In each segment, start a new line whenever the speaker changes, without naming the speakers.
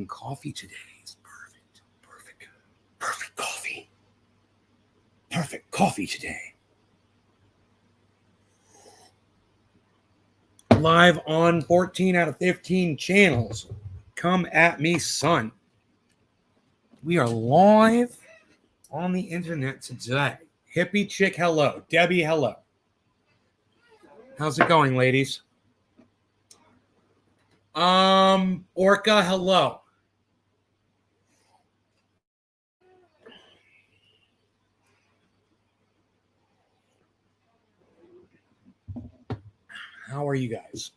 Coffee today is perfect. Perfect coffee. Perfect coffee today. Live on 14 out of 15 channels. Come at me, son. We are live on the internet today. Hippie chick, hello. Debbie, hello. How's it going, ladies? Orca, hello. How are you guys?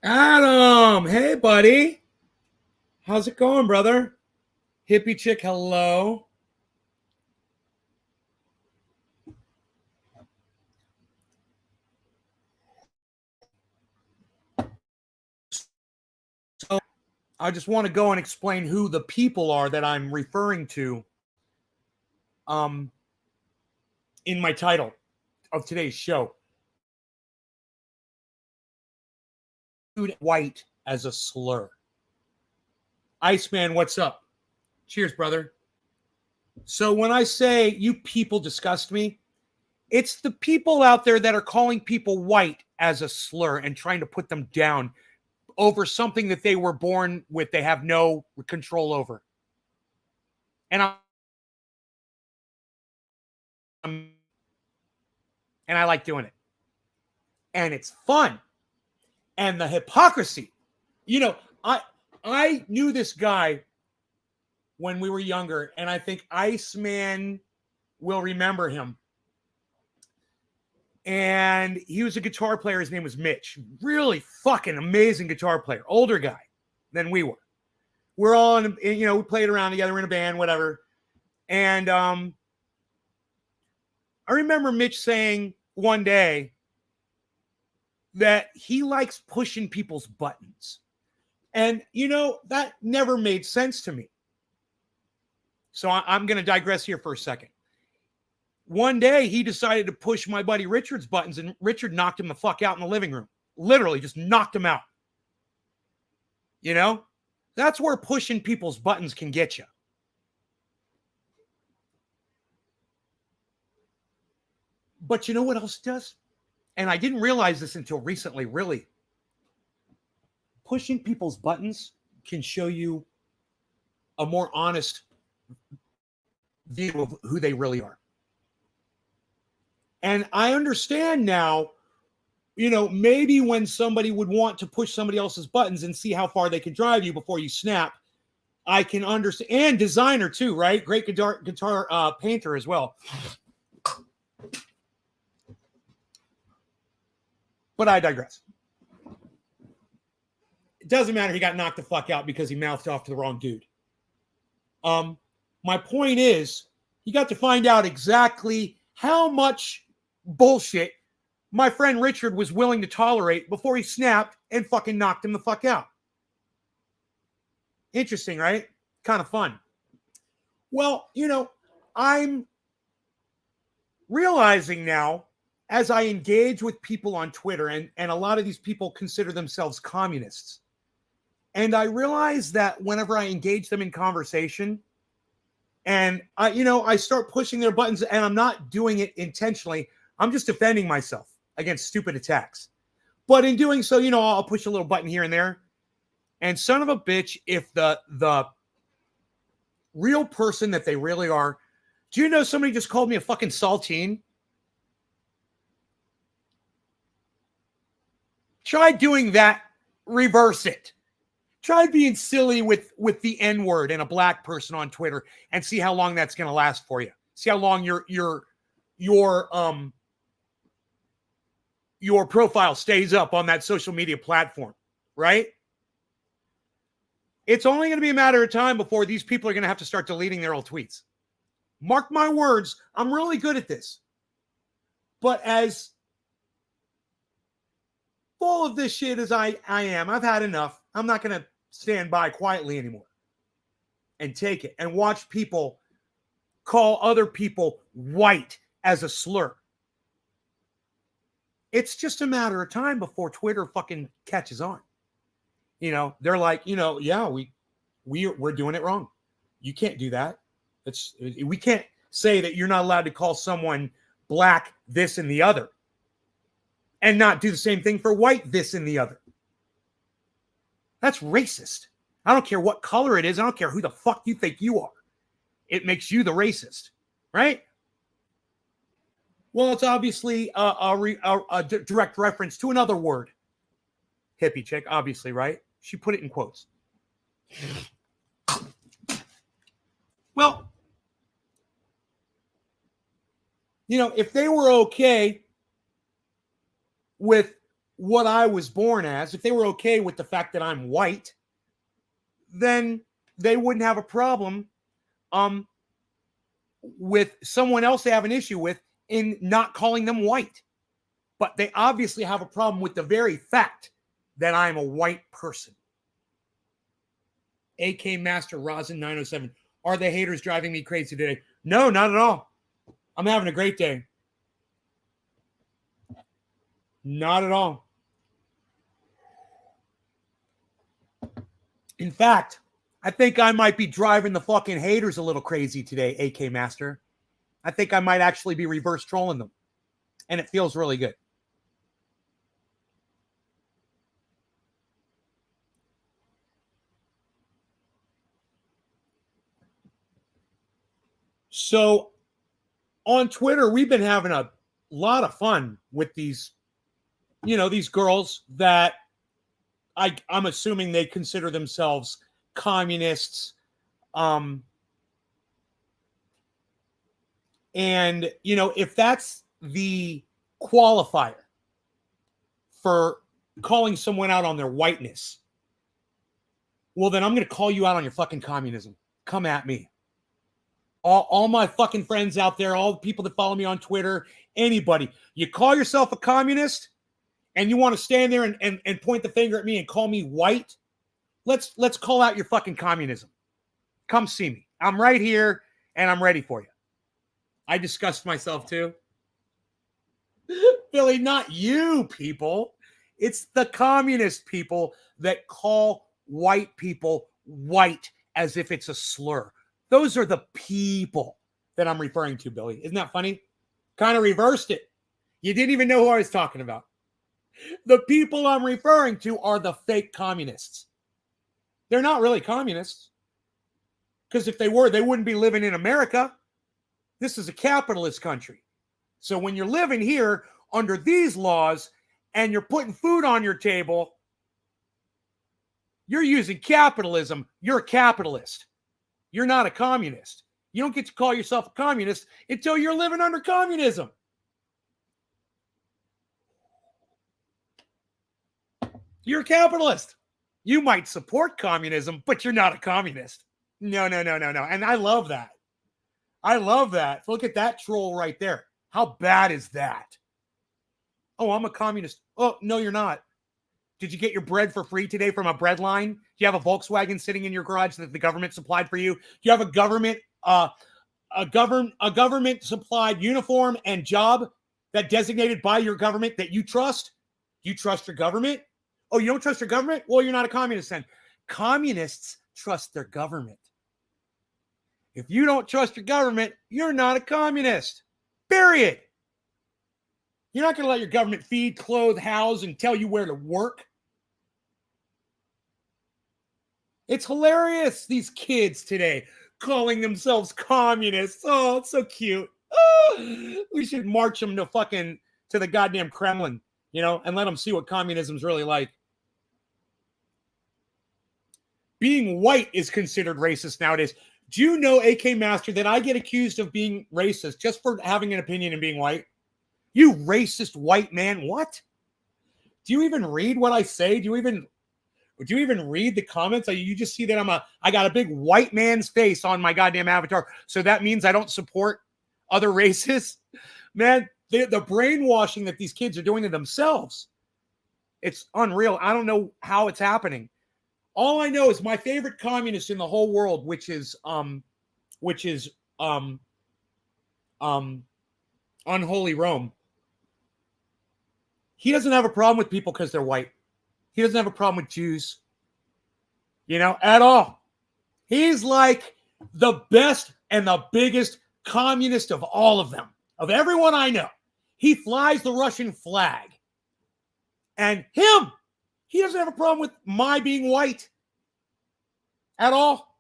Adam, hey buddy. How's it going, brother? Hippie chick, hello. So I just want to go and explain who the people are that I'm referring to in my title of today's show. White as a slur. Iceman, what's up? Cheers, brother. So when I say you people disgust me, it's the people out there that are calling people white as a slur and trying to put them down over something that they were born with, they have no control over. And I like doing it. And it's fun. And the hypocrisy. You know, I knew this guy when we were younger, and I think Iceman will remember him. And he was a guitar player. His name was Mitch. Really fucking amazing guitar player. Older guy than we were. We're all in, we played around together in a band, whatever. And I remember Mitch saying one day that he likes pushing people's buttons. And, that never made sense to me. So I'm going to digress here for a second. One day he decided to push my buddy Richard's buttons, and Richard knocked him the fuck out in the living room. Literally just knocked him out. That's where pushing people's buttons can get you. But you know what else it does? And I didn't realize this until recently, really. Pushing people's buttons can show you a more honest view of who they really are. And I understand now, maybe when somebody would want to push somebody else's buttons and see how far they can drive you before you snap, I can understand. And designer too, right? Great guitar painter as well. But I digress. It doesn't matter. He got knocked the fuck out because he mouthed off to the wrong dude. My point is, he got to find out exactly how much bullshit my friend Richard was willing to tolerate before he snapped and fucking knocked him the fuck out. Interesting, right? Kind of fun. Well, I'm realizing now as I engage with people on Twitter, and a lot of these people consider themselves communists. And I realize that whenever I engage them in conversation, and I start pushing their buttons, and I'm not doing it intentionally. I'm just defending myself against stupid attacks. But in doing so, I'll push a little button here and there. And son of a bitch, if the real person that they really are, do you know somebody just called me a fucking saltine? Try doing that. Reverse it. Try being silly with the N-word and a black person on Twitter and see how long that's going to last for you. See how long your profile stays up on that social media platform, right? It's only going to be a matter of time before these people are going to have to start deleting their old tweets. Mark my words, I'm really good at this. But as full of this shit as I am, I've had enough. I'm not going to stand by quietly anymore. and take it and watch people call other people white as a slur. It's just a matter of time before Twitter fucking catches on. You know, they're like, you know, yeah, we're doing it wrong. You can't do that. We can't say that you're not allowed to call someone black this and the other and not do the same thing for white this and the other. That's racist. I don't care what color it is. I don't care who the fuck you think you are. It makes you the racist, right? Well, it's obviously a direct reference to another word. Hippie chick, obviously, right? She put it in quotes. Well, you know, if they were okay with what I was born as, if they were okay with the fact that I'm white, then they wouldn't have a problem with someone else they have an issue with in not calling them white. But they obviously have a problem with the very fact that I'm a white person. AK Master Rosin 907. Are the haters driving me crazy today? No, not at all. I'm having a great day. Not at all. In fact, I think I might be driving the fucking haters a little crazy today, AK Master. I think I might actually be reverse trolling them. And it feels really good. So on Twitter, we've been having a lot of fun with these, you know, these girls that I'm assuming they consider themselves communists. And, you know, if that's the qualifier for calling someone out on their whiteness, well, then I'm going to call you out on your fucking communism. Come at me. All my fucking friends out there, all the people that follow me on Twitter, anybody, you call yourself a communist and you want to stand there and point the finger at me and call me white, let's call out your fucking communism. Come see me. I'm right here and I'm ready for you. I disgust myself too. Billy, not you people. It's the communist people that call white people white as if it's a slur. Those are the people that I'm referring to, Billy. Isn't that funny? Kind of reversed it. You didn't even know who I was talking about. The people I'm referring to are the fake communists. They're not really communists. Because if they were, they wouldn't be living in America. This is a capitalist country. So when you're living here under these laws and you're putting food on your table, you're using capitalism. You're a capitalist. You're not a communist. You don't get to call yourself a communist until you're living under communism. You're a capitalist. You might support communism, but you're not a communist. No. And I love that. I love that. Look at that troll right there. How bad is that? Oh, I'm a communist. Oh, no, you're not. Did you get your bread for free today from a bread line? Do you have a Volkswagen sitting in your garage that the government supplied for you? Do you have a government supplied uniform and job that designated by your government that you trust? Do you trust your government? Oh, you don't trust your government? Well, you're not a communist then. Communists trust their government. If you don't trust your government, you're not a communist. Period. You're not going to let your government feed, clothe, house, and tell you where to work. It's hilarious, these kids today calling themselves communists. Oh, it's so cute. Oh, we should march them to the goddamn Kremlin, you know, and let them see what communism's really like. Being white is considered racist nowadays. Do you know, AK Master, that I get accused of being racist just for having an opinion and being white? You racist white man. What? Do you even read what I say? Do you even read the comments? You just see that I got a big white man's face on my goddamn avatar. So that means I don't support other races. Man, the brainwashing that these kids are doing to themselves. It's unreal. I don't know how it's happening. All I know is my favorite communist in the whole world, which is Unholy Rome. He doesn't have a problem with people because they're white. He doesn't have a problem with Jews, at all. He's like the best and the biggest communist of all of them, of everyone I know. He flies the Russian flag. And he doesn't have a problem with my being white at all.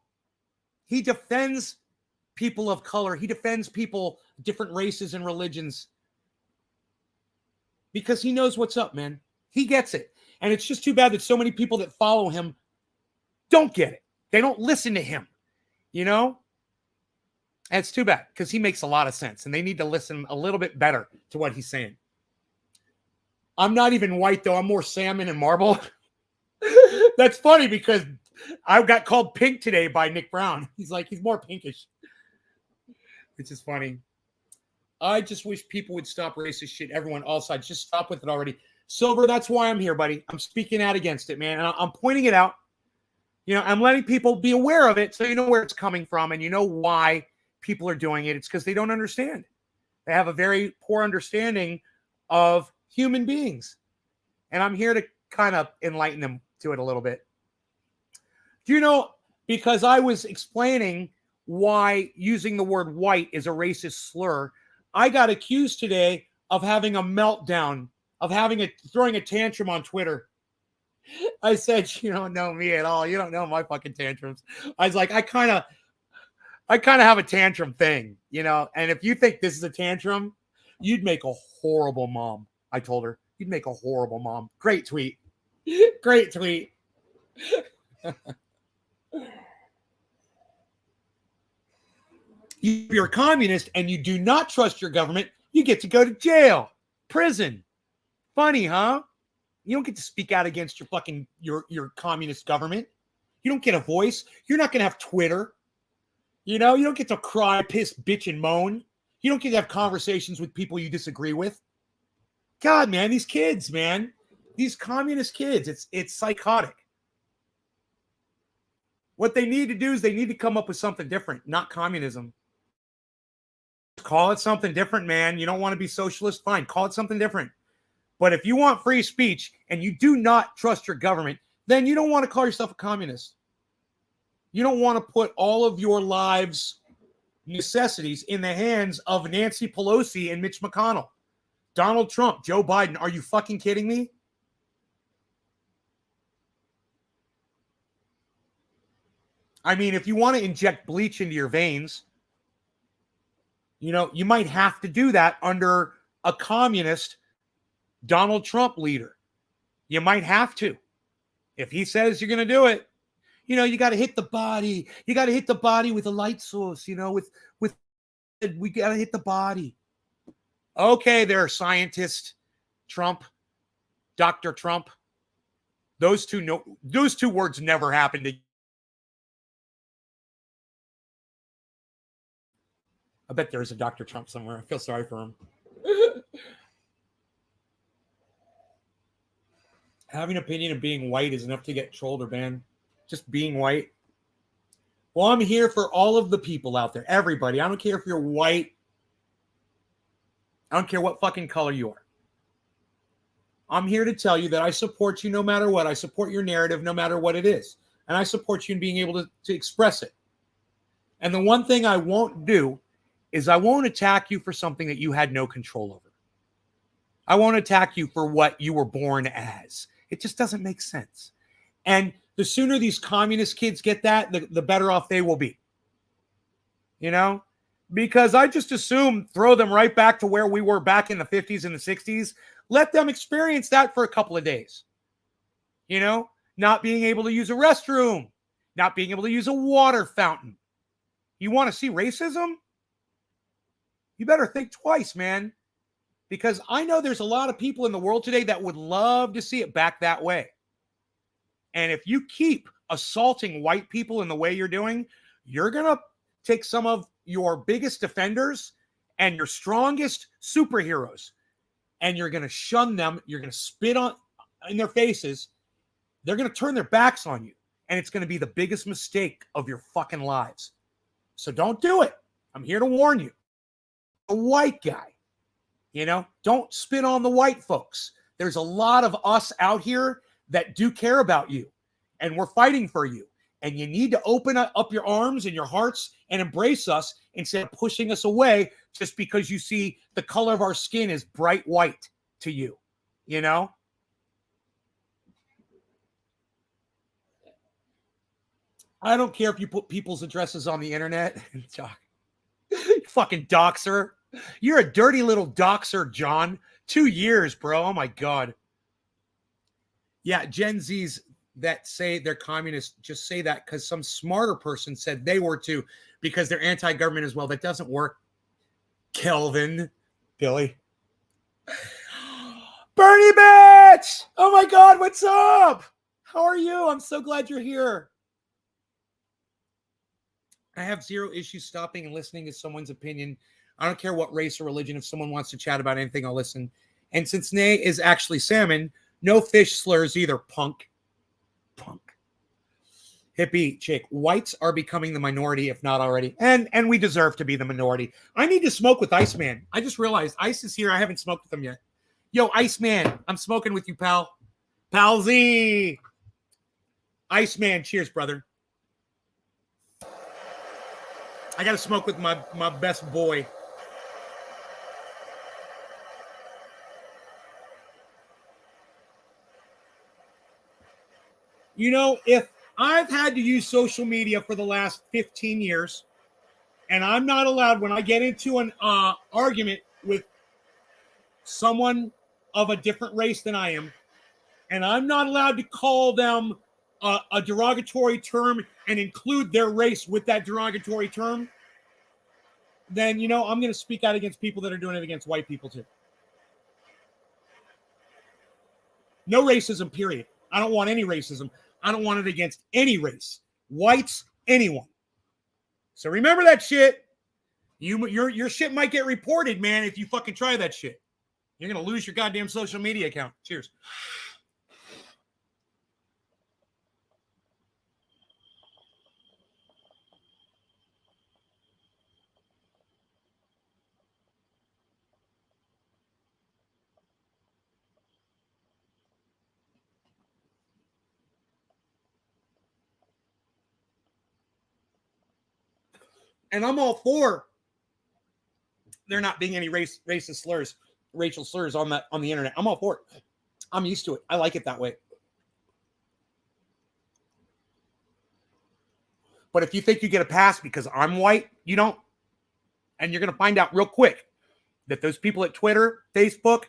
He defends people of color. He defends people, different races and religions, because he knows what's up, man. He gets it. And it's just too bad that so many people that follow him don't get it. They don't listen to him, And it's too bad because he makes a lot of sense and they need to listen a little bit better to what he's saying. I'm not even white, though. I'm more salmon and marble. That's funny because I got called pink today by Nick Brown. He's like, he's more pinkish. Which is funny. I just wish people would stop racist shit. Everyone, all sides, just stop with it already. Silver, that's why I'm here, buddy. I'm speaking out against it, man. And I'm pointing it out. I'm letting people be aware of it so you know where it's coming from and you know why people are doing it. It's because they don't understand. They have a very poor understanding of human beings. And I'm here to kind of enlighten them to it a little bit. Because I was explaining why using the word white is a racist slur, I got accused today of having a meltdown, of throwing a tantrum on Twitter. I said, you don't know me at all. You don't know my fucking tantrums. I was like, I kind of have a tantrum thing, and if you think this is a tantrum, you'd make a horrible mom. I told her, you'd make a horrible mom. Great tweet. Great tweet. You're a communist and you do not trust your government, you get to go to jail, prison. Funny, huh? You don't get to speak out against your communist government. You don't get a voice. You're not going to have Twitter. You don't get to cry, piss, bitch, and moan. You don't get to have conversations with people you disagree with. God, man, these kids, man. These communist kids, it's psychotic. What they need to do is they need to come up with something different, not communism. Call it something different, man. You don't want to be socialist? Fine, call it something different. But if you want free speech and you do not trust your government, then you don't want to call yourself a communist. You don't want to put all of your lives' necessities in the hands of Nancy Pelosi and Mitch McConnell, Donald Trump, Joe Biden. Are you fucking kidding me? I mean, if you want to inject bleach into your veins, you might have to do that under a communist Donald Trump leader. You might have to. If he says you're going to do it, you got to hit the body. You got to hit the body with a light source, we got to hit the body. Okay, there, scientist Trump, Dr. Trump. Those two words never happened. I bet there's a Dr. Trump somewhere. I feel sorry for him. Having an opinion of being white is enough to get trolled or banned. Just being white. Well, I'm here for all of the people out there. Everybody. I don't care if you're white. I don't care what fucking color you are. I'm here to tell you that I support you no matter what. I support your narrative no matter what it is. And I support you in being able to express it. And the one thing I won't do is I won't attack you for something that you had no control over. I won't attack you for what you were born as. It just doesn't make sense. And the sooner these communist kids get that, the better off they will be. Because I just assume throw them right back to where we were back in the 50s and the 60s. Let them experience that for a couple of days. Not being able to use a restroom, not being able to use a water fountain. You want to see racism? You better think twice, man. Because I know there's a lot of people in the world today that would love to see it back that way. And if you keep assaulting white people in the way you're doing, you're going to take some of your biggest defenders and your strongest superheroes, and you're going to shun them. You're going to spit in their faces. They're going to turn their backs on you. and it's going to be the biggest mistake of your fucking lives. So don't do it. I'm here to warn you. A white guy, don't spit on the white folks. There's a lot of us out here that do care about you, and we're fighting for you. And you need to open up your arms and your hearts and embrace us instead of pushing us away just because you see the color of our skin is bright white to you, I don't care if you put people's addresses on the internet. Fucking doxer. You're a dirty little doxer, John. 2 years, bro. Oh, my God. Yeah, Gen Zs that say they're communists just say that because some smarter person said they were too because they're anti-government as well. That doesn't work. Kelvin. Billy. Bernie bitch! Oh, my God. What's up? How are you? I'm so glad you're here. I have zero issues stopping and listening to someone's opinion. I don't care what race or religion. If someone wants to chat about anything, I'll listen. And since Nay is actually salmon, no fish slurs either, punk. Hippie chick. Whites are becoming the minority, if not already. And we deserve to be the minority. I need to smoke with Iceman. I just realized Ice is here. I haven't smoked with him yet. Yo, Iceman, I'm smoking with you, pal. Pal Z. Iceman, cheers, brother. I got to smoke with my best boy. If I've had to use social media for the last 15 years, and I'm not allowed, when I get into an argument with someone of a different race than I am, and I'm not allowed to call them a derogatory term and include their race with that derogatory term, then, I'm going to speak out against people that are doing it against white people too. No racism, period. I don't want any racism. I don't want it against any race. Whites, anyone. So remember that shit. Your shit might get reported, man, if you fucking try that shit. You're going to lose your goddamn social media account. Cheers. And I'm all for there not being any racist slurs, racial slurs on the internet. I'm all for it. I'm used to it. I like it that way. But if you think you get a pass because I'm white, you don't. And you're going to find out real quick that those people at Twitter, Facebook,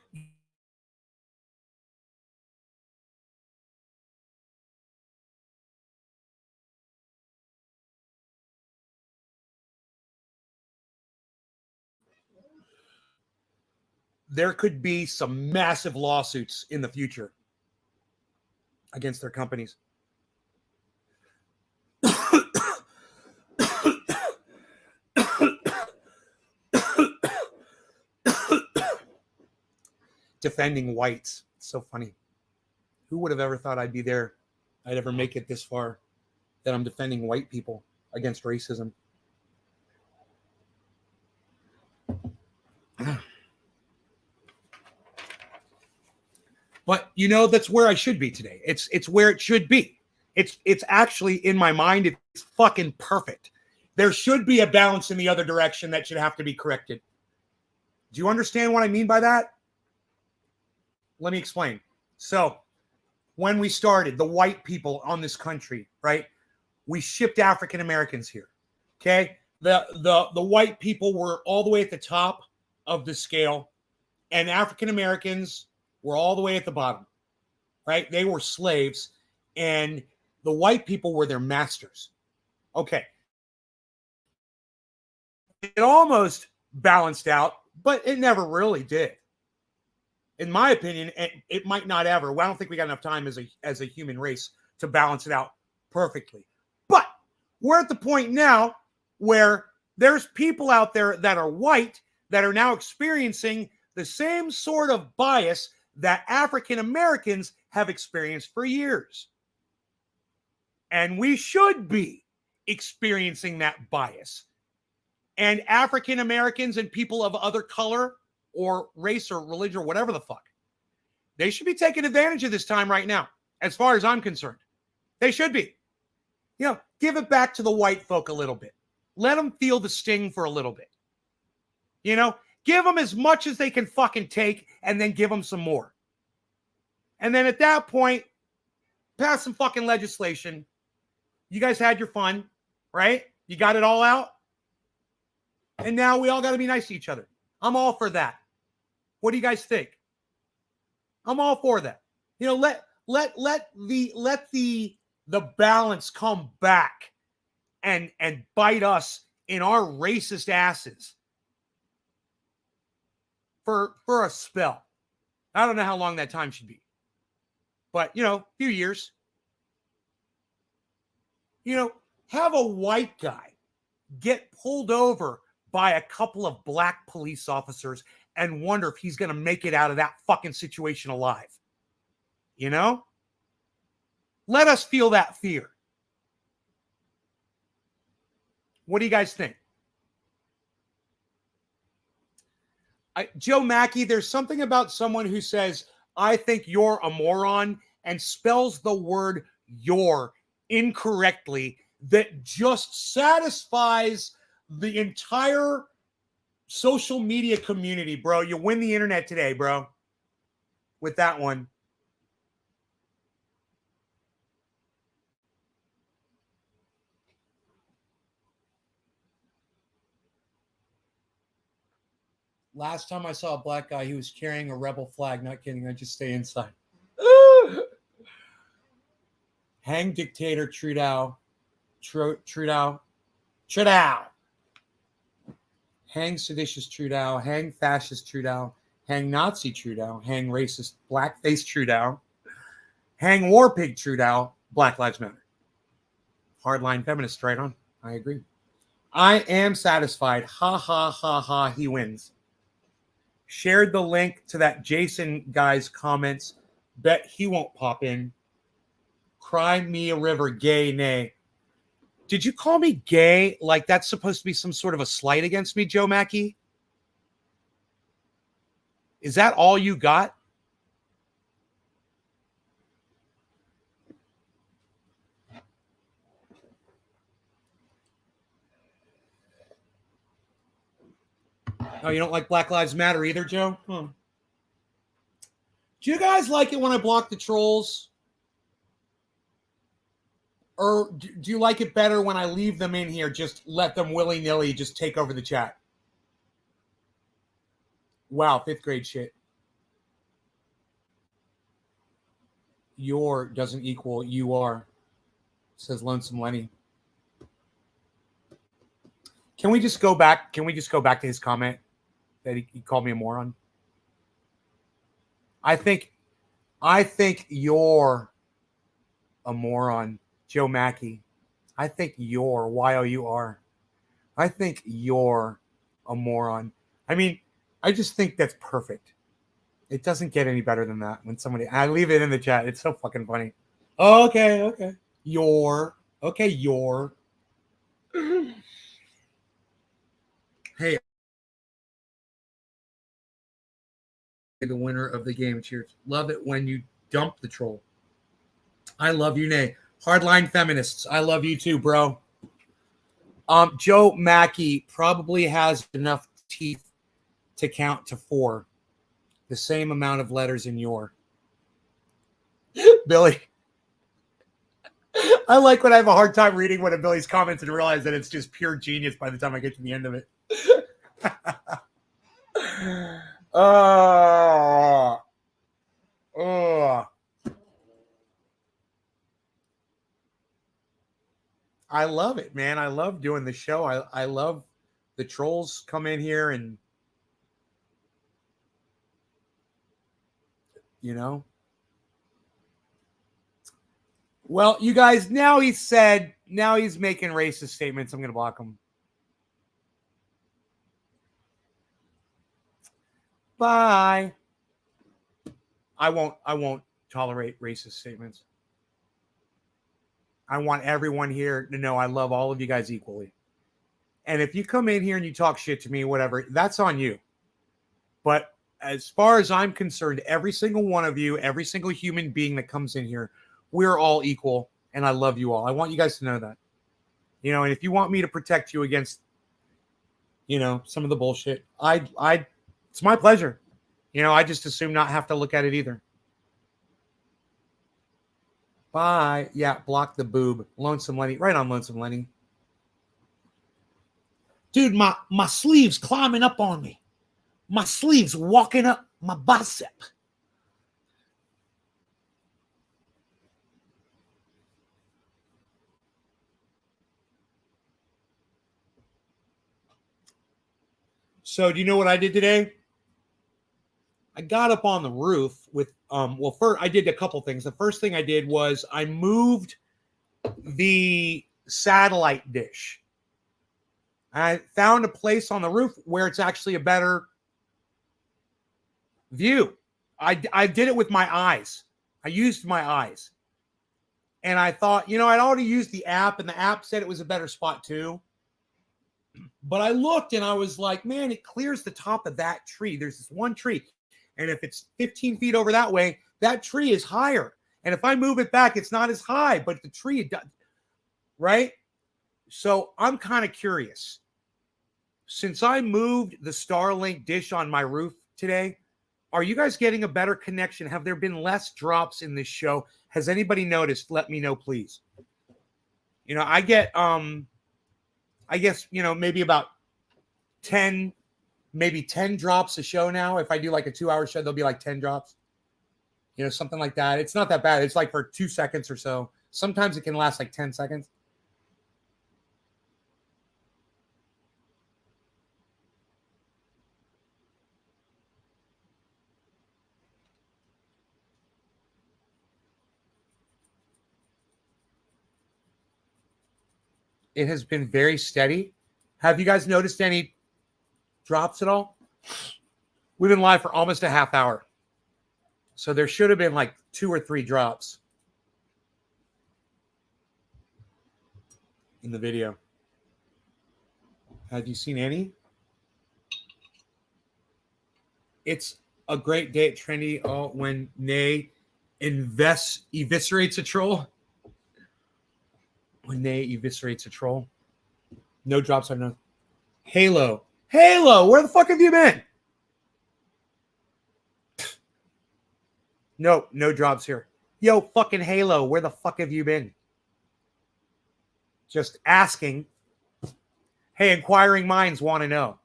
there could be some massive lawsuits in the future against their companies. Defending whites. It's so funny. Who would have ever thought I'd be there? I'd ever make it this far, that I'm defending white people against racism. But that's where I should be today. It's where it should be. It's actually in my mind. It's fucking perfect. There should be a balance in the other direction that should have to be corrected. Do you understand what I mean by that? Let me explain. So when we started, the white people on this country, right? We shipped African Americans here. Okay. The white people were all the way at the top of the scale, and African Americans were all the way at the bottom, right? They were slaves, and the white people were their masters. Okay. It almost balanced out, but it never really did. In my opinion, it might not ever. Well, I don't think we got enough time as a human race to balance it out perfectly. But we're at the point now where there's people out there that are white that are now experiencing the same sort of bias that African Americans have experienced for years. And we should be experiencing that bias. And African Americans and people of other color or race or religion or whatever the fuck, they should be taking advantage of this time right now, as far as I'm concerned. They should be. You know, give it back to the white folk a little bit. Let them feel the sting for a little bit. You know, give them as much as they can fucking take and then give them some more. And then at that point, pass some fucking legislation. You guys had your fun, right? You got it all out. And now we all got to be nice to each other. I'm all for that. What do you guys think? I'm all for that. You know, let the balance come back and bite us in our racist asses for a spell. I don't know how long that time should be. But, you know, a few years. You know, have a white guy get pulled over by a couple of black police officers and wonder if he's going to make it out of that fucking situation alive. You know? Let us feel that fear. What do you guys think? Joe Mackey, there's something about someone who says, I think you're a moron, and spells the word your incorrectly that just satisfies the entire social media community, bro. You win the internet today, bro, with that one. Last time I saw a black guy, he was carrying a rebel flag. Not kidding. I just stay inside. Hang dictator Trudeau. Trudeau. Hang seditious Trudeau. Hang fascist Trudeau. Hang Nazi Trudeau. Hang racist blackface Trudeau. Hang war pig Trudeau. Black Lives Matter. Hardline feminist, right on. I agree. I am satisfied. Ha ha ha ha. He wins. Shared the link to that Jason guy's comments. Bet he won't pop in. Cry me a river, gay, nay. Did you call me gay like that's supposed to be some sort of a slight against me, Joe Mackey? Is that all you got? Oh, you don't like Black Lives Matter either, Joe? Huh. Do you guys like it when I block the trolls? Or do you like it better when I leave them in here, just let them willy-nilly just take over the chat? Wow, 5th grade shit. Your doesn't equal you are, says Lonesome Lenny. Can we just go back? Can we just go back to his comment that he called me a moron? I think you're a moron, Joe Mackey. I think you're Y-O-U-R. I think you're a moron. I mean, I just think that's perfect. It doesn't get any better than that when somebody, I leave it in the chat. It's so fucking funny. Oh, okay. You're. Hey, the winner of the game. Cheers. Love it when you dump the troll. I love you, Nay. Hardline feminists. I love you too, bro. Joe Mackey probably has enough teeth to count to 4. The same amount of letters in your. Billy. I like when I have a hard time reading one of Billy's comments and realize that it's just pure genius by the time I get to the end of it. I love it, man. I love doing the show. I love the trolls come in here and, you know. Well, you guys, now he's making racist statements. I'm going to block him. Bye. I won't tolerate racist statements. I want everyone here to know I love all of you guys equally. And if you come in here and you talk shit to me, whatever, that's on you. But as far as I'm concerned, every single one of you, every single human being that comes in here, we're all equal. And I love you all. I want you guys to know that. You know, and if you want me to protect you against, you know, some of the bullshit, it's my pleasure. You know, I just assume not have to look at it either. Bye. Yeah, block the boob. Lonesome Lenny. Right on, Lonesome Lenny. Dude, my sleeve's climbing up on me. My sleeve's walking up my bicep. So do you know what I did today? I got up on the roof with, well, first I did a couple things. The first thing I did was I moved the satellite dish. I found a place on the roof where it's actually a better view. I did it with my eyes. I used my eyes. And I thought, you know, I'd already used the app, and the app said it was a better spot too. But I looked and I was like, man, it clears the top of that tree. There's this one tree. And if it's 15 feet over that way, that tree is higher. And if I move it back, it's not as high, but the tree, right? So I'm kind of curious. Since I moved the Starlink dish on my roof today, are you guys getting a better connection? Have there been less drops in this show? Has anybody noticed? Let me know, please. You know, I get, I guess, you know, maybe about 10 drops a show now. If I do like a 2-hour show, there'll be like 10 drops. You know, something like that. It's not that bad. It's like for 2 seconds or so. Sometimes it can last like 10 seconds. It has been very steady. Have you guys noticed any drops at all? We've been live for almost a half hour. So there should have been like 2 or 3 drops in the video. Have you seen any? It's a great day at Trendy when Nay eviscerates a troll. When Nay eviscerates a troll. No drops, I've known. Halo, where the fuck have you been? No drops here. Yo, fucking Halo, where the fuck have you been? Just asking. Hey, inquiring minds want to know.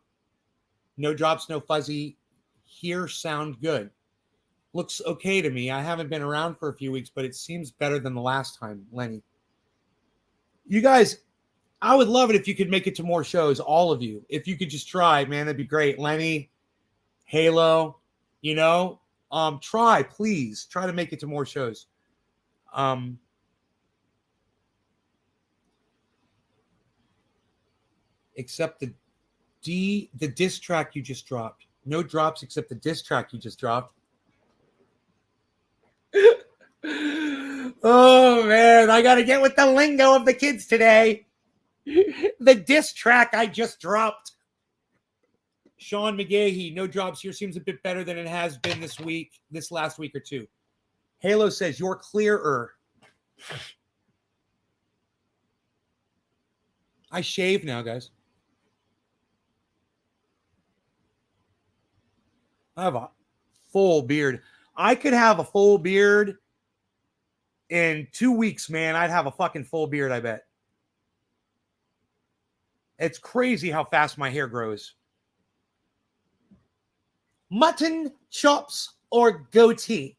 No drops, no fuzzy. Here sound good. Looks okay to me. I haven't been around for a few weeks, but it seems better than the last time, Lenny. You guys, I would love it if you could make it to more shows, all of you. If you could just try, man, that'd be great. Lenny, Halo, you know, try, please. Try to make it to more shows. Except the diss track you just dropped. No drops except the diss track you just dropped. Oh, man, I got to get with the lingo of the kids today. The diss track I just dropped. Sean McGahee, no drops here. Seems a bit better than it has been this last week or two. Halo says, you're clearer. I shave now, guys. I have a full beard. I could have a full beard in 2 weeks, man. I'd have a fucking full beard, I bet. It's crazy how fast my hair grows. Mutton chops or goatee?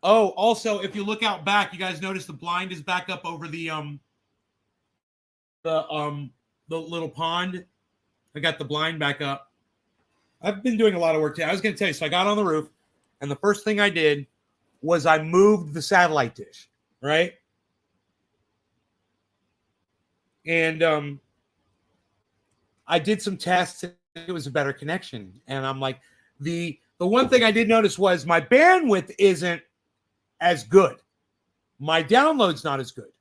Oh, also, if you look out back, you guys notice the blind is back up over the little pond. I got the blind back up. I've been doing a lot of work today. I was going to tell you, so I got on the roof, and the first thing I did was I moved the satellite dish, right? And I did some tests. It was a better connection. And I'm like, the The one thing I did notice was my bandwidth isn't as good. My download's not as good.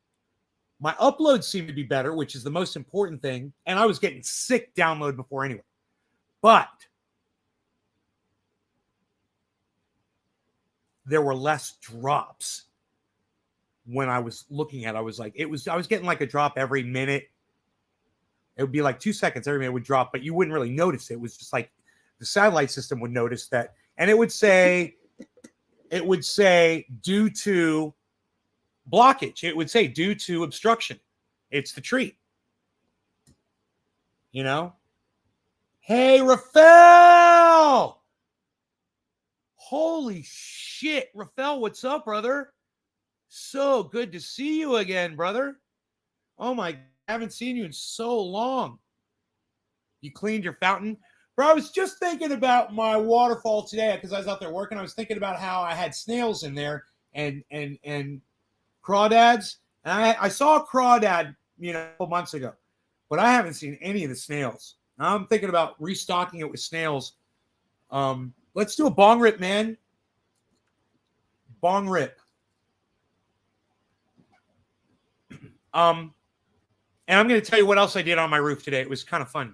My uploads seem to be better, which is the most important thing. And I was getting sick download before anyway. But there were less drops when I was looking at it. I was getting like a drop every minute. It would be like 2 seconds every minute would drop, but you wouldn't really notice it. It was just like the satellite system would notice that. And it would say due to blockage. It would say due to obstruction. It's the tree. You know? Hey, Rafael! Holy shit. Rafael, what's up, brother? So good to see you again, brother. Oh my, I haven't seen you in so long. You cleaned your fountain? Bro, I was just thinking about my waterfall today because I was out there working. I was thinking about how I had snails in there and crawdads. And I saw a crawdad, a couple months ago, but I haven't seen any of the snails. I'm thinking about restocking it with snails. Let's do a bong rip, man. Bong rip. And I'm going to tell you what else I did on my roof today. It was kind of fun.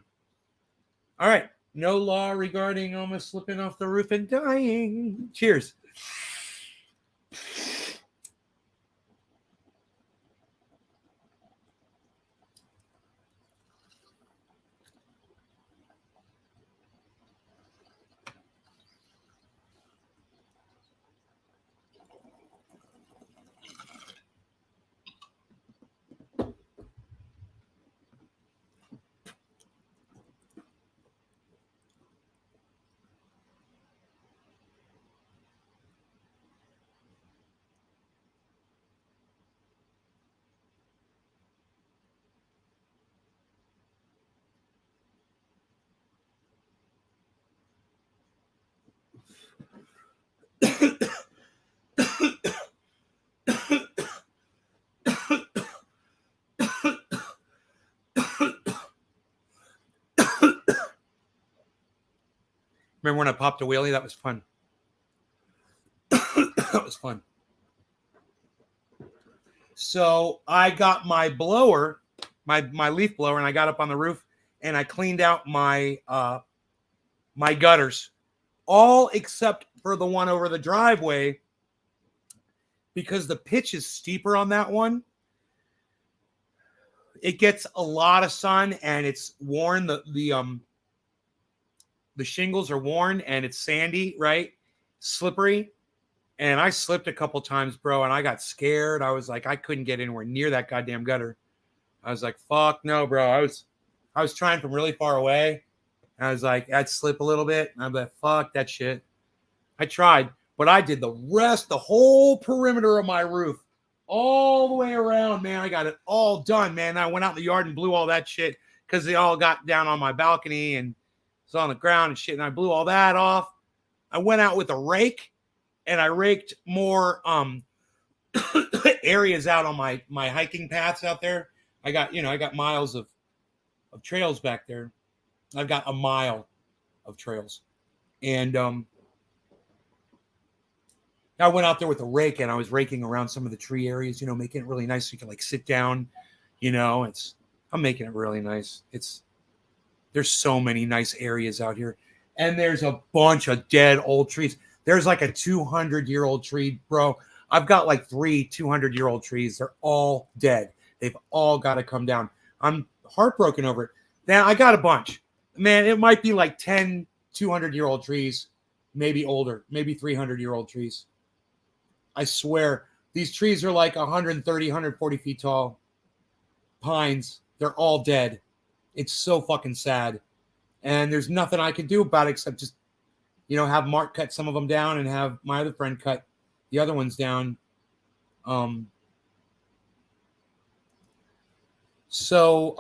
All right. No law regarding almost slipping off the roof and dying. Cheers. Remember when I popped a wheelie? That was fun. That was fun. So I got my blower, my leaf blower, and I got up on the roof and I cleaned out my my gutters, all except for the one over the driveway, because the pitch is steeper on that one. It gets a lot of sun and it's worn. The shingles are worn and it's sandy, right? Slippery. And I slipped a couple times, bro, and I got scared. I was like, I couldn't get anywhere near that goddamn gutter. I was like, fuck no, bro. I was trying from really far away. And I was like, I'd slip a little bit. And I'm like, fuck that shit. I tried, but I did the whole perimeter of my roof, all the way around, man. I got it all done, man. I went out in the yard and blew all that shit because they all got down on my balcony and it's on the ground and shit. And I blew all that off. I went out with a rake and I raked more areas out on my hiking paths out there. I got miles of trails back there. I've got a mile of trails. And I went out there with a rake and I was raking around some of the tree areas, making it really nice so you can like sit down, I'm making it really nice. There's so many nice areas out here. And there's a bunch of dead old trees. There's like a 200-year-old tree, bro. I've got like 3 200-year-old trees. They're all dead. They've all got to come down. I'm heartbroken over it. Now, I got a bunch. Man, it might be like 10 200-year-old trees, maybe older, maybe 300-year-old trees. I swear, these trees are like 130, 140 feet tall. Pines. They're all dead. It's so fucking sad. And there's nothing I can do about it except just, have Mark cut some of them down and have my other friend cut the other ones down. So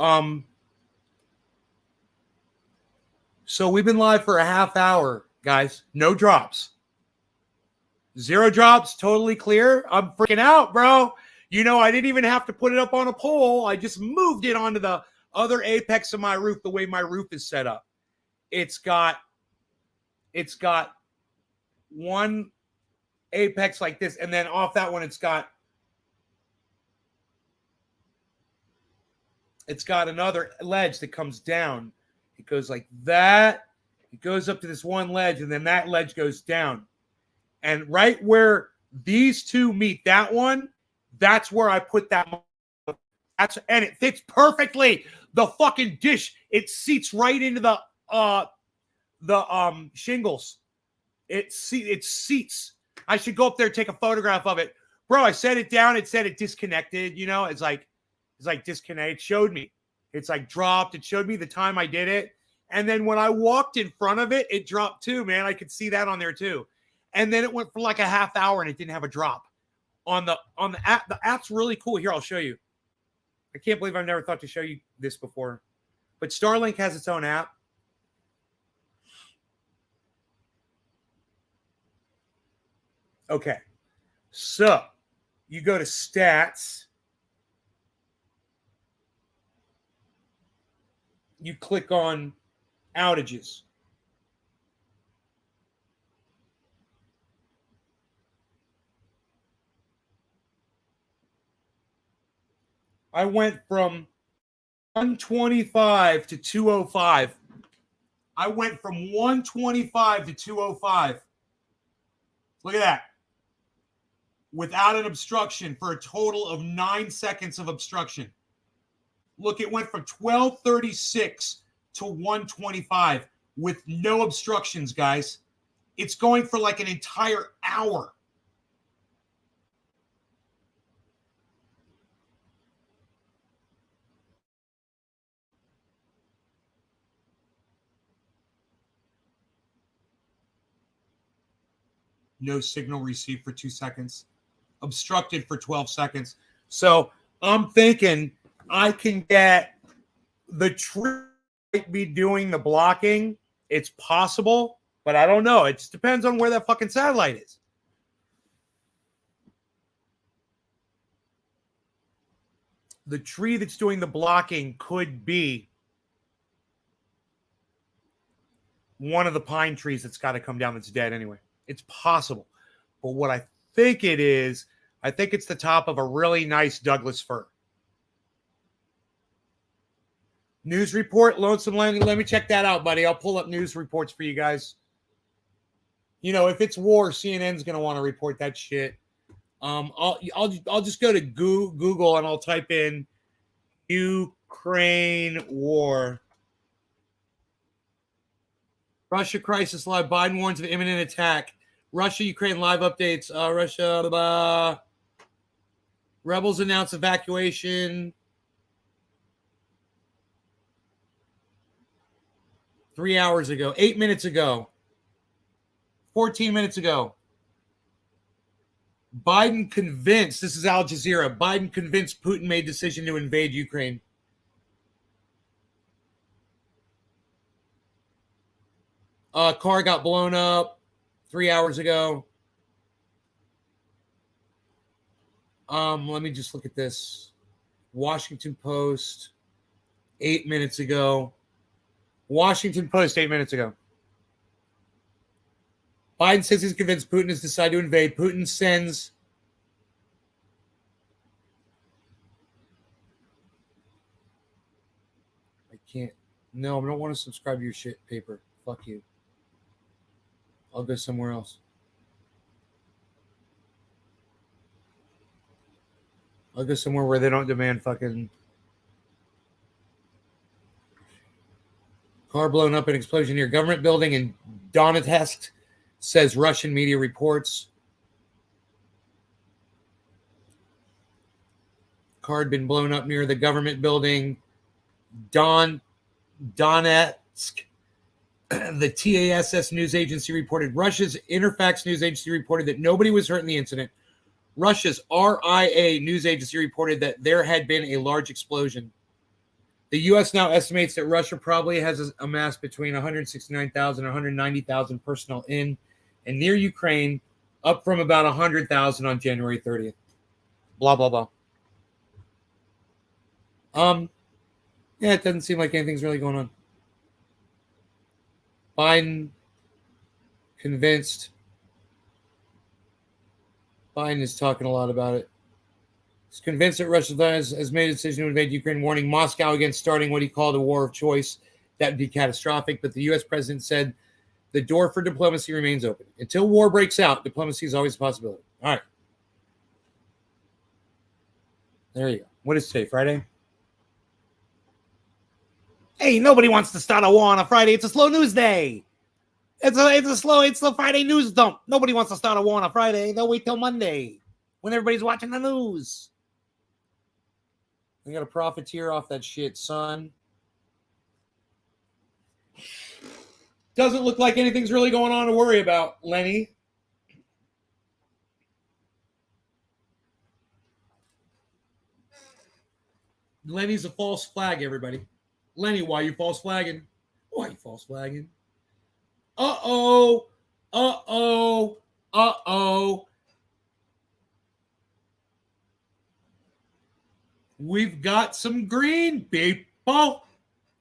we've been live for a half hour, guys. No drops. 0 drops, totally clear. I'm freaking out, bro. I didn't even have to put it up on a pole. I just moved it onto the other apex of my roof the way my roof is set up. It's got one apex like this, and then off that one it's got another ledge that comes down. It goes like that. It goes up to this one ledge, and then that ledge goes down. And right where these two meet, that one, that's where I put that. And it fits perfectly. The fucking dish, it seats right into the shingles. It seats. I should go up there and take a photograph of it. Bro, I set it down. It said it disconnected. You know, it's like disconnected. It showed me. It's like dropped. It showed me the time I did it. And then when I walked in front of it, it dropped too, man. I could see that on there too. And then it went for like a half hour and it didn't have a drop on the app. The app's really cool. Here, I'll show you. I can't believe I've never thought to show you this before. But Starlink has its own app. Okay. So you go to stats. You click on outages. I went from 125 to 205. I went from 125 to 205. Look at that. Without an obstruction for a total of 9 seconds of obstruction. Look, it went from 1236 to 125 with no obstructions, guys. It's going for like an entire hour. No signal received for 2 seconds. Obstructed for 12 seconds. So I'm thinking I can get the tree might be doing the blocking. It's possible, but I don't know. It just depends on where that fucking satellite is. The tree that's doing the blocking could be one of the pine trees that's got to come down that's dead anyway. It's possible. But what I think it is, I think it's the top of a really nice Douglas fir. News report, Lonesome Landing. Let me check that out, buddy. I'll pull up news reports for you guys. You know, if it's war, CNN's going to want to report that shit. I'll just go to Google and I'll type in Ukraine war. Russia crisis live. Biden warns of imminent attack. Russia, Ukraine live updates. Russia, rebels announce evacuation. 3 hours ago. 8 minutes ago. 14 minutes ago. Biden convinced, this is Al Jazeera, Biden convinced Putin made decision to invade Ukraine. Car got blown up 3 hours ago. Let me just look at this. Washington Post, 8 minutes ago. Washington Post, 8 minutes ago. Biden says he's convinced Putin has decided to invade. Putin sends I can't. No, I don't want to subscribe to your shit paper. Fuck you. I'll go somewhere else. I'll go somewhere where they don't demand fucking car blown up in explosion near government building in Donetsk, says Russian media reports. Car had been blown up near the government building. Donetsk. The TASS news agency reported. Russia's Interfax news agency reported that nobody was hurt in the incident. Russia's RIA news agency reported that there had been a large explosion. The U.S. now estimates that Russia probably has amassed between 169,000 and 190,000 personnel in and near Ukraine, up from about 100,000 on January 30th. Blah, blah, blah. Yeah, it doesn't seem like anything's really going on. Biden convinced Biden is talking a lot about it. He's convinced that Russia has made a decision to invade Ukraine, warning Moscow against starting what he called a war of choice. That would be catastrophic. But the U.S. president said the door for diplomacy remains open. Until war breaks out, diplomacy is always a possibility. All right. There you go. What is today, Friday? Hey, nobody wants to start a war on a Friday. It's a slow news day. It's the Friday news dump. Nobody wants to start a war on a Friday. They'll wait till Monday when everybody's watching the news. They got to profiteer off that shit, son. Doesn't look like anything's really going on to worry about, Lenny. Lenny's a false flag, everybody. Lenny, why are you false flagging? Why are you false flagging? Uh-oh. Uh-oh. Uh-oh. We've got some green people.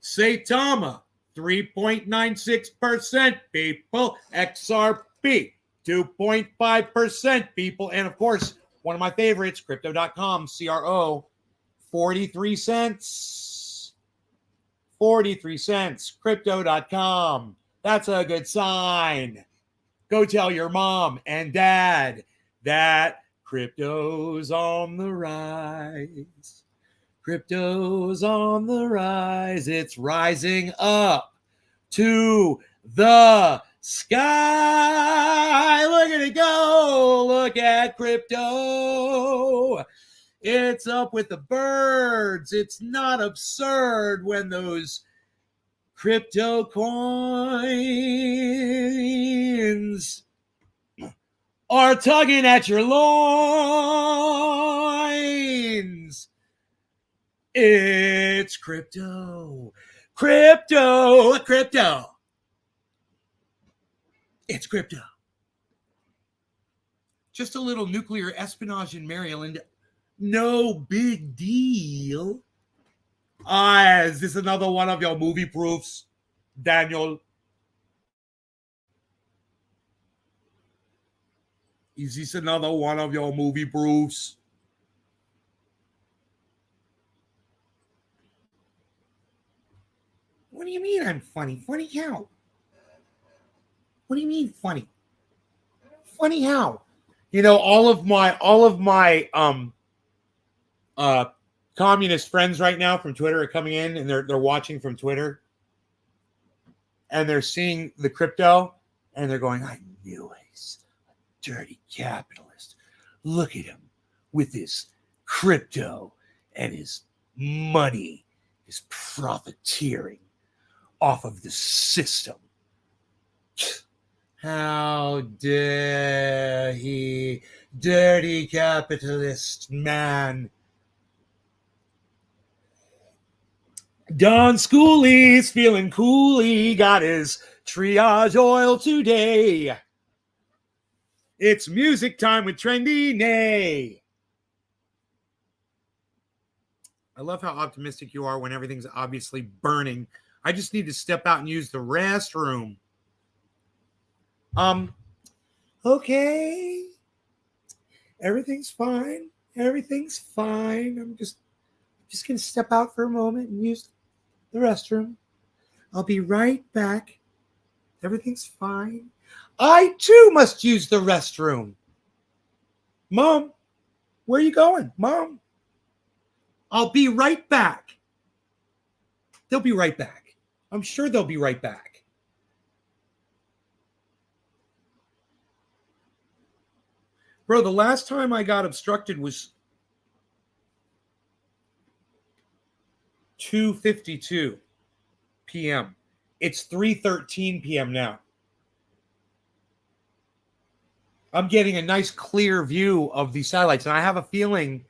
Saitama, 3.96% people. XRP, 2.5% people. And of course, one of my favorites, crypto.com, CRO, 43 cents. 43 cents, crypto.com. That's a good sign. Go tell your mom and dad that crypto's on the rise. Crypto's on the rise. It's rising up to the sky. Look at it go. Look at crypto. It's up with the birds. It's not absurd when those crypto coins are tugging at your loins. It's crypto. Crypto. Crypto. It's crypto. Just a little nuclear espionage in Maryland. No big deal. Is this another one of your movie proofs, Daniel? Is this another one of your movie proofs? What do you mean I'm funny? Funny how? What do you mean funny? Funny how? You know, all of my communist friends right now from Twitter are coming in and they're watching from Twitter and they're seeing the crypto and they're going, I knew he's a dirty capitalist. Look at him with his crypto and his money, his profiteering off of the system. How dare he, dirty capitalist man. Don Schooley's feeling coolly, got his triage oil today. It's music time with Trendy Nay. I love how optimistic you are when everything's obviously burning. I just need to step out and use the restroom. Okay. Everything's fine. Everything's fine. I'm just going to step out for a moment and use the restroom. I'll be right back. Everything's fine. I too must use the restroom. Mom, where are you going? Mom, I'll be right back. They'll be right back. I'm sure they'll be right back. Bro, the last time I got obstructed was 2:52 p.m. It's 3:13 p.m. now. I'm getting a nice clear view of these satellites, and I have a feeling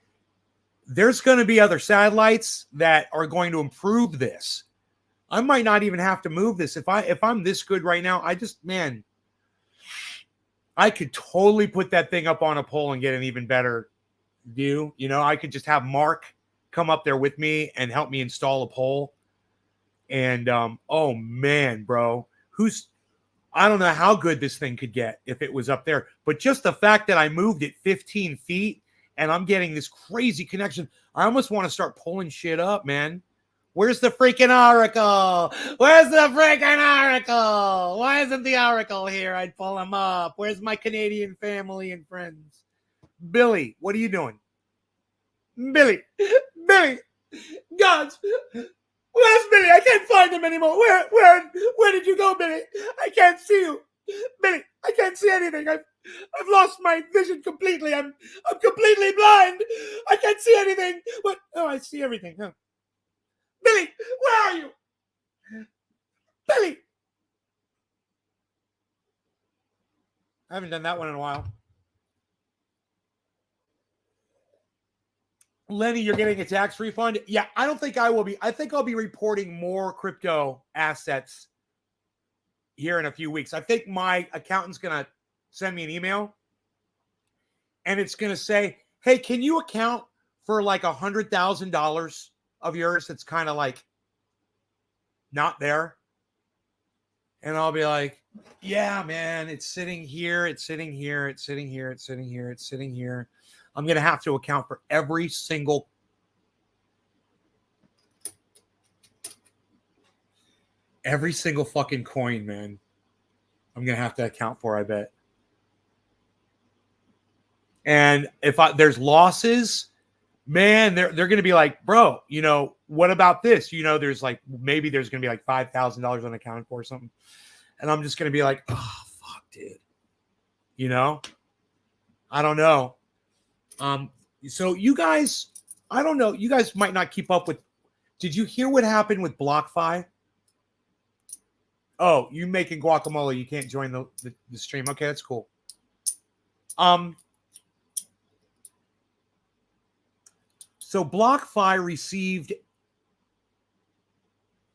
there's going to be other satellites that are going to improve this. I might not even have to move this. If I'm this good right now, I could totally put that thing up on a pole and get an even better view. You know, I could just have Mark come up there with me and help me install a pole. And oh man, bro, I don't know how good this thing could get if it was up there. But just the fact that I moved it 15 feet and I'm getting this crazy connection, I almost want to start pulling shit up, man. Where's the freaking oracle? Where's the freaking oracle? Why isn't the oracle here? I'd pull him up. Where's my Canadian family and friends? Billy, what are you doing? Billy, gods, where's Billy? I can't find him anymore. Where did you go, Billy? I can't see you, Billy. I can't see anything. I've lost my vision completely. I'm completely blind. I can't see anything. What? Oh, I see everything. Huh? Billy, where are you? Billy. I haven't done that one in a while. Lenny, you're getting a tax refund? Yeah, I don't think I will be. I think I'll be reporting more crypto assets here in a few weeks. I think my accountant's going to send me an email and it's going to say, hey, can you account for like $100,000 of yours that's kind of like not there? And I'll be like, yeah, man, it's sitting here. It's sitting here. It's sitting here. It's sitting here. It's sitting here. I'm going to have to account for every single fucking coin, man. I'm going to have to account for, I bet. And if there's losses, man, they're going to be like, bro, you know, what about this? You know, there's like, maybe there's going to be like $5,000 unaccounted for or something. And I'm just going to be like, oh, fuck, dude. You know, I don't know. So you guys, I don't know. You guys might not keep up with. Did you hear what happened with BlockFi? Oh, you making guacamole? You can't join the stream. Okay, that's cool. So BlockFi received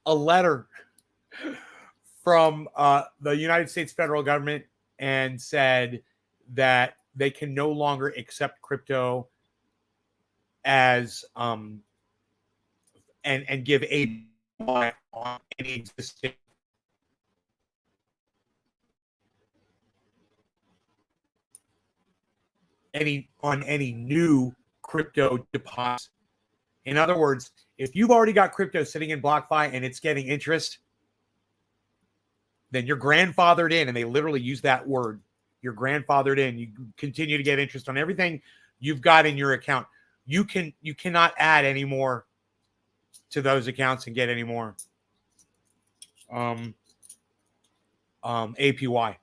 a letter from the United States federal government and said that they can no longer accept crypto as and give aid on any existing any new crypto deposit. In other words, if you've already got crypto sitting in BlockFi and it's getting interest, then you're grandfathered in, and they literally use that word. You're grandfathered in. You continue to get interest on everything you've got in your account. You cannot add any more to those accounts and get any more APY.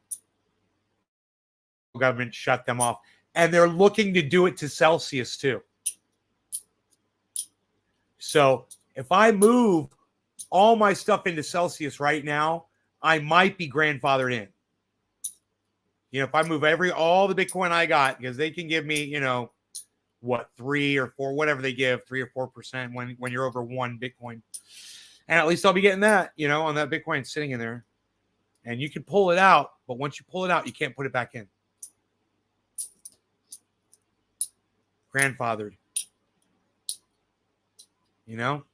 Government shut them off, and they're looking to do it to Celsius too. So if I move all my stuff into Celsius right now, I might be grandfathered in. You know, if I move all the Bitcoin I got, because they can give me, you know, what, 3 or 4, whatever they give, 3 or 4% when you're over 1 Bitcoin. And at least I'll be getting that, you know, on that Bitcoin sitting in there. And you can pull it out, but once you pull it out, you can't put it back in. Grandfathered. You know?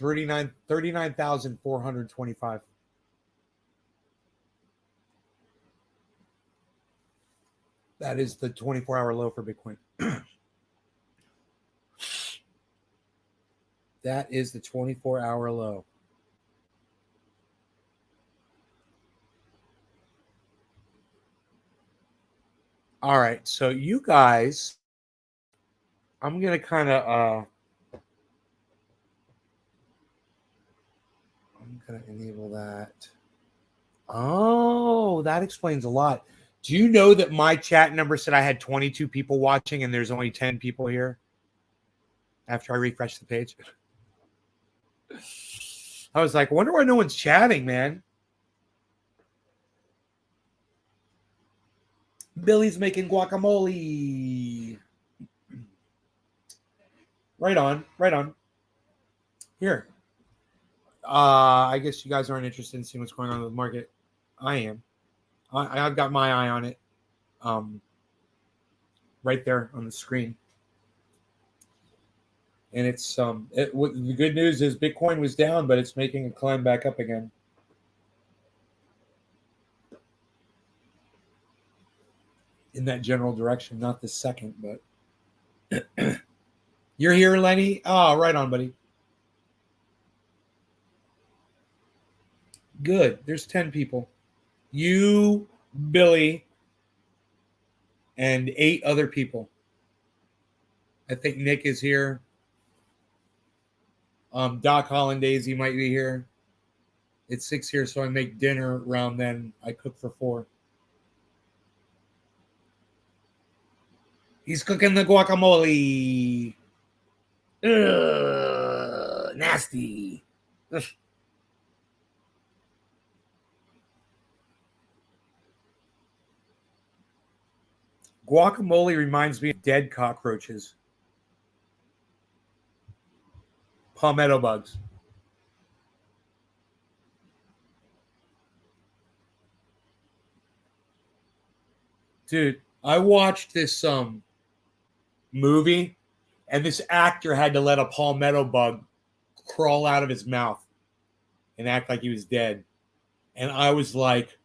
$39,425. That is the 24-hour low for Bitcoin. That is the 24-hour low. All right, so you guys, I'm going to kind of I'm going to enable that. Oh, that explains a lot. Do you know that my chat number said I had 22 people watching and there's only 10 people here after I refreshed the page? I was like, I wonder why no one's chatting, man. Billy's making guacamole. Right on, right on. Here. I guess you guys aren't interested in seeing what's going on with the market. I am. I've got my eye on it. Right there on the screen. And it's the good news is Bitcoin was down, but it's making a climb back up again. In that general direction, not this second, but you're here, Lenny. Oh, right on, buddy. Good. There's 10 people. You, Billy, and 8 other people. I think Nick is here. Doc Hollandaise might be here. It's 6 here, so I make dinner around then. I cook for 4. He's cooking the guacamole. Ugh, nasty. Ugh. Guacamole reminds me of dead cockroaches. Palmetto bugs. Dude, I watched this movie, and this actor had to let a palmetto bug crawl out of his mouth and act like he was dead. And I was like,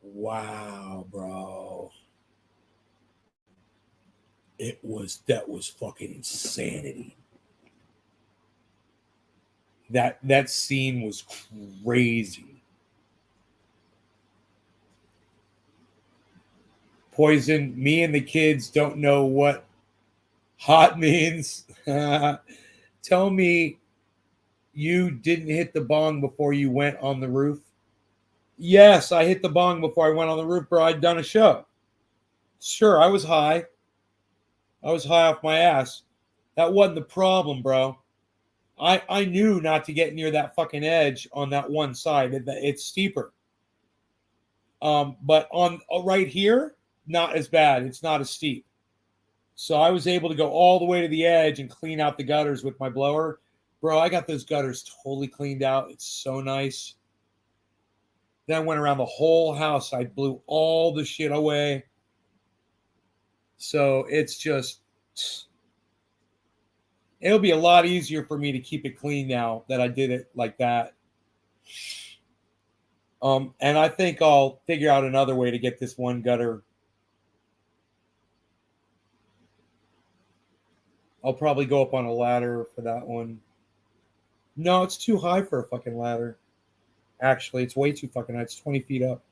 wow, bro. That was fucking insanity. That scene was crazy. Poison, me and the kids don't know what hot means. Tell me you didn't hit the bong before you went on the roof. Yes, I hit the bong before I went on the roof, bro. I'd done a show. Sure, I was high. I was high off my ass. That wasn't the problem, bro. I knew not to get near that fucking edge on that one side. It's steeper. But on right here, not as bad. It's not as steep. So I was able to go all the way to the edge and clean out the gutters with my blower. Bro, I got those gutters totally cleaned out. It's so nice. Then I went around the whole house. I blew all the shit away. So it's just, it'll be a lot easier for me to keep it clean now that I did it like that. And I think I'll figure out another way to get this one gutter. I'll probably go up on a ladder for that one. No, it's too high for a fucking ladder. Actually, it's way too fucking high. It's 20 feet up.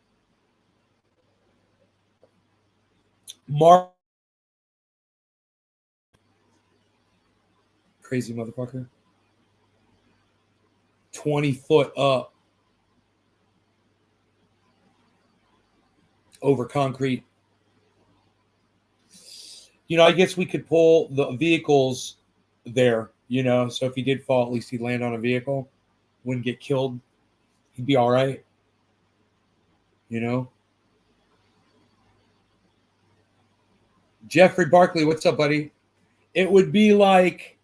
Mark. Crazy motherfucker. 20 foot up. Over concrete. You know, I guess we could pull the vehicles there, you know, so if he did fall, at least he'd land on a vehicle, wouldn't get killed. He'd be all right, you know. Jeffrey Barkley, what's up, buddy? It would be like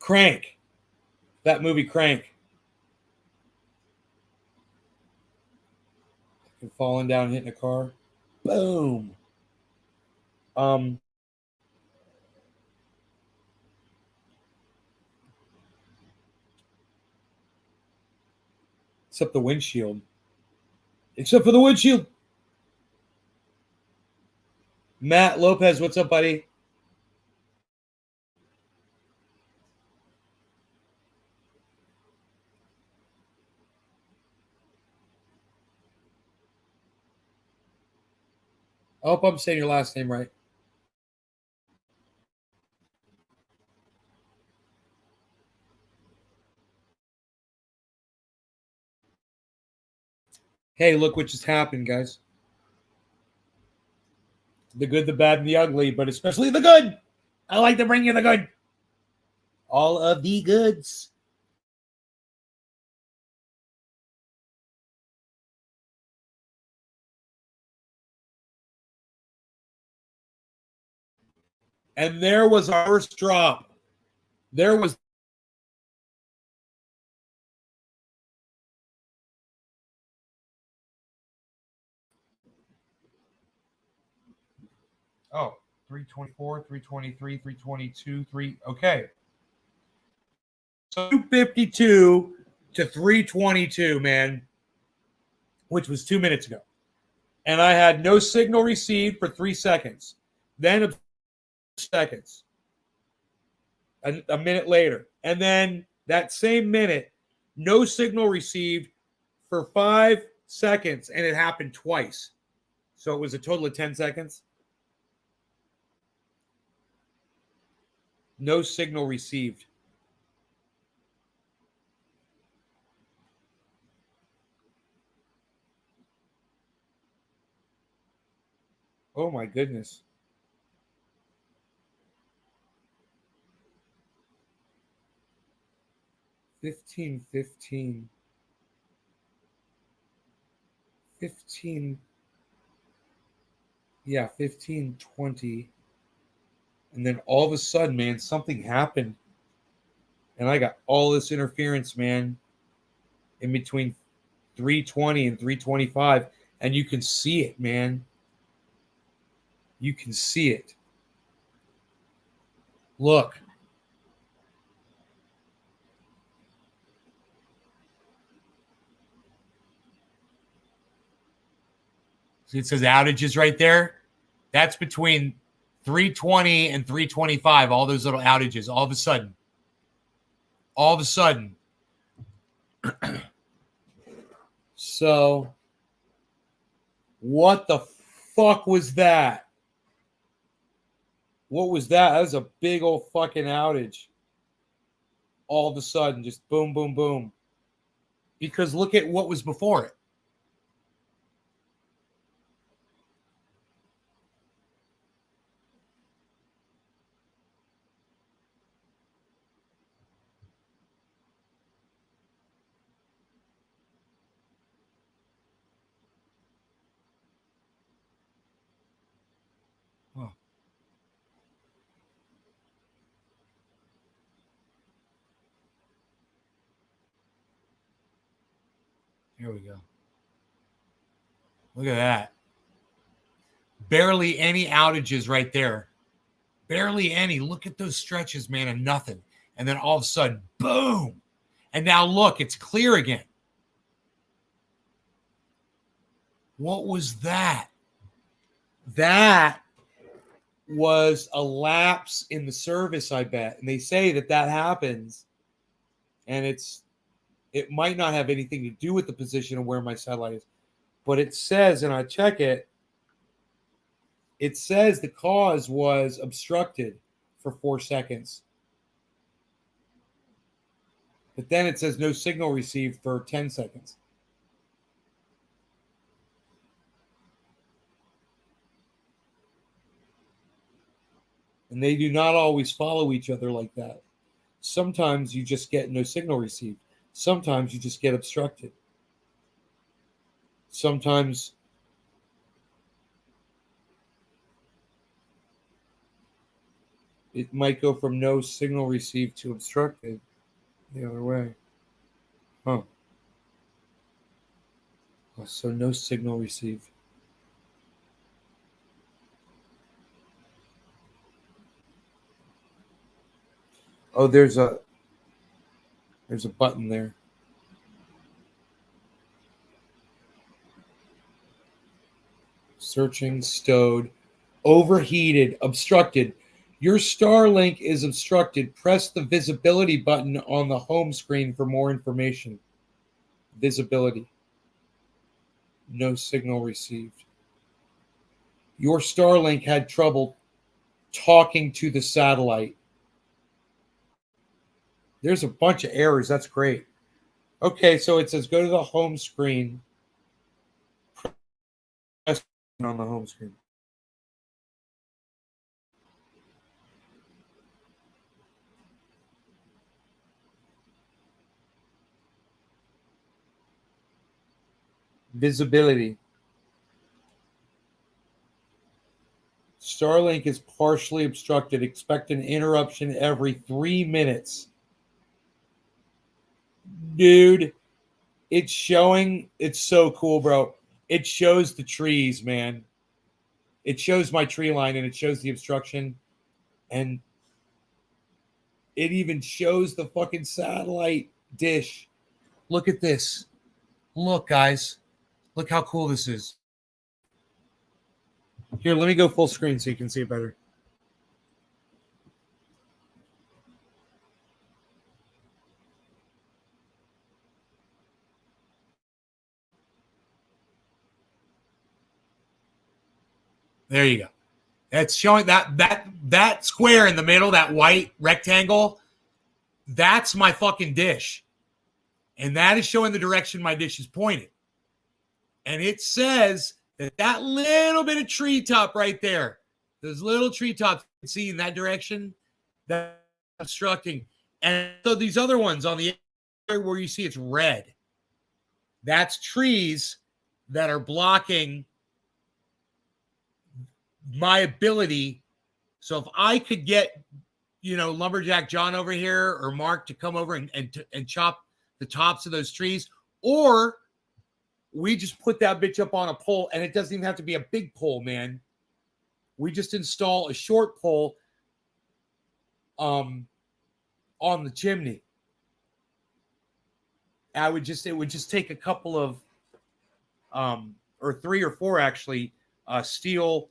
Crank, that movie Crank. Falling down, hitting a car. Boom. Except the windshield. Except for the windshield. Matt Lopez, what's up, buddy? I hope I'm saying your last name right. Hey, look what just happened, guys. The good, the bad, and the ugly, but especially the good. I like to bring you the good. All of the goods. And there was our first drop. There was Oh, 324, 323, 322, 3. Okay. So 252 to 322, man, which was 2 minutes ago. And I had no signal received for 3 seconds. Then seconds. A minute later. And then that same minute, no signal received for 5 seconds. And it happened twice. So it was a total of 10 seconds. No signal received. Oh my goodness. $15. Yeah, 15:20. And then all of a sudden, man, something happened. And I got all this interference, man, in between 320 and 325. And you can see it, man. You can see it. Look. See, it says outages right there. That's between 320 and 325, all those little outages, all of a sudden. All of a sudden. So, what the fuck was that? What was that? That was a big old fucking outage. All of a sudden, just boom, boom, boom. Because look at what was before it. Oh. Here we go. Look at that. Barely any outages right there. Barely any. Look at those stretches, man, and nothing. And then all of a sudden, boom. And now look, it's clear again. What was that? That was a lapse in the service, I bet. And they say that happens. And it might not have anything to do with the position of where my satellite is. But it says, and I check it, it says the cause was obstructed for 4 seconds. But then it says no signal received for 10 seconds. And they do not always follow each other like that. Sometimes you just get no signal received. Sometimes you just get obstructed. Sometimes it might go from no signal received to obstructed the other way. Huh. Oh, so no signal received. Oh, there's a button there. Searching, stowed, overheated, obstructed. Your Starlink is obstructed. Press the visibility button on the home screen for more information. Visibility. No signal received. Your Starlink had trouble talking to the satellite. There's a bunch of errors. That's great. Okay, so it says go to the home screen. Press on the home screen. Visibility. Starlink is partially obstructed. Expect an interruption every 3 minutes. Dude, it's showing. It's so cool, bro. It shows the trees, man. It shows my tree line and it shows the obstruction. And it even shows the fucking satellite dish. Look at this. Look, guys. Look how cool this is. Here, let me go full screen so you can see it better. There you go. That's showing that square in the middle, that white rectangle. That's my fucking dish. And that is showing the direction my dish is pointing. And it says that little bit of treetop right there, those little treetops you can see in that direction, that's obstructing. And so these other ones on the area where you see it's red, that's trees that are blocking my ability. So if I could get, Lumberjack John over here or Mark to come over and chop the tops of those trees, or we just put that bitch up on a pole, and it doesn't even have to be a big pole, man. We just install a short pole on the chimney. It would just take a couple of or 3 or 4 actually steel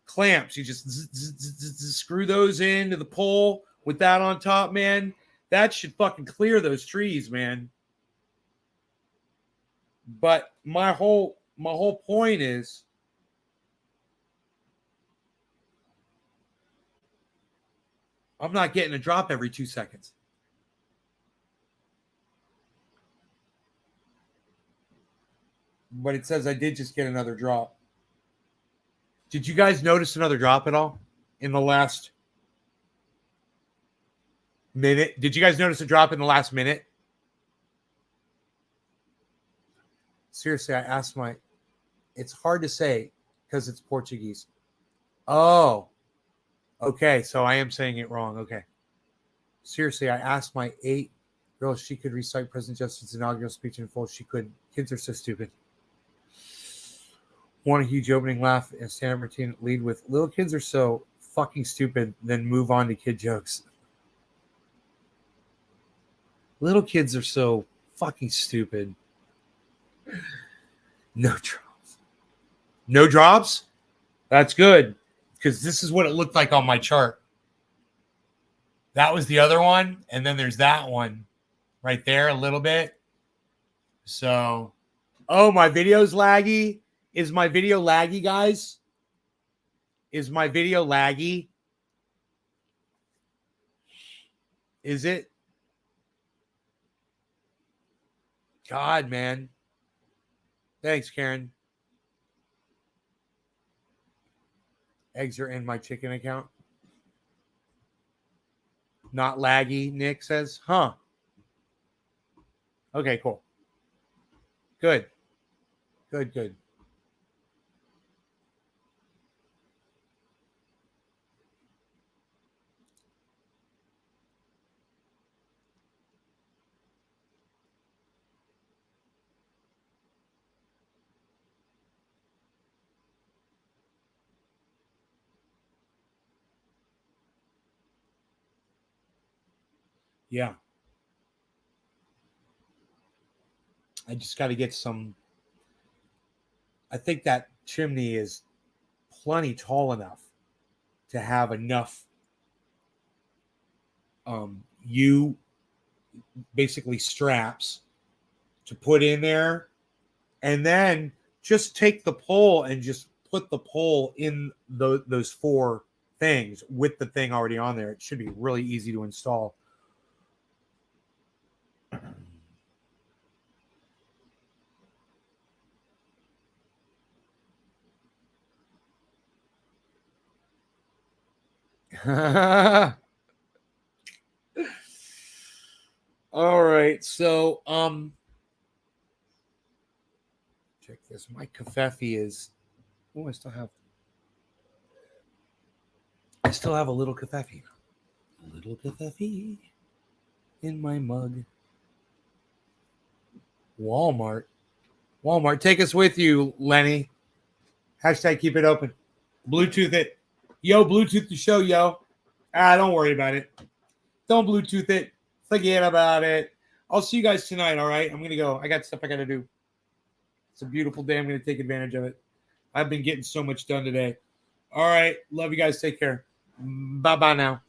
clamps. You just screw those into the pole with that on top, man. That should fucking clear those trees, man. But my whole point is I'm not getting a drop every 2 seconds. But it says I did just get another drop. Did you guys notice another drop at all in the last minute? Did you guys notice a drop in the last minute? Seriously, I asked it's hard to say because it's Portuguese. Oh, okay. So I am saying it wrong. Okay. Seriously, I asked my 8-year-old if she could recite President Justin's inaugural speech in full. She couldn't. Kids are so stupid. Want a huge opening laugh and stand-up routine lead with little kids are so fucking stupid, then move on to kid jokes. Little kids are so fucking stupid. No drops. No drops? That's good, because this is what it looked like on my chart. That was the other one, and then there's that one right there a little bit. So, my video's laggy. Is my video laggy, guys? Is my video laggy? Is it? God, man. Thanks, Karen. Eggs are in my chicken account. Not laggy, Nick says. Huh. Okay, cool. Good. Good. Yeah. I just got to get some. I think that chimney is plenty tall enough to have enough basically straps to put in there, and then just take the pole and just put the pole in those 4 things with the thing already on there. It should be really easy to install. All right, so check this. My kafefe is. Oh, I still have a little kafefe. A little kafefe in my mug. Walmart, take us with you, Lenny. # keep it open. Bluetooth it. Yo, Bluetooth the show, yo. Don't worry about it. Don't Bluetooth it. Forget about it. I'll see you guys tonight, all right? I'm going to go. I got stuff I got to do. It's a beautiful day. I'm going to take advantage of it. I've been getting so much done today. All right. Love you guys. Take care. Bye-bye now.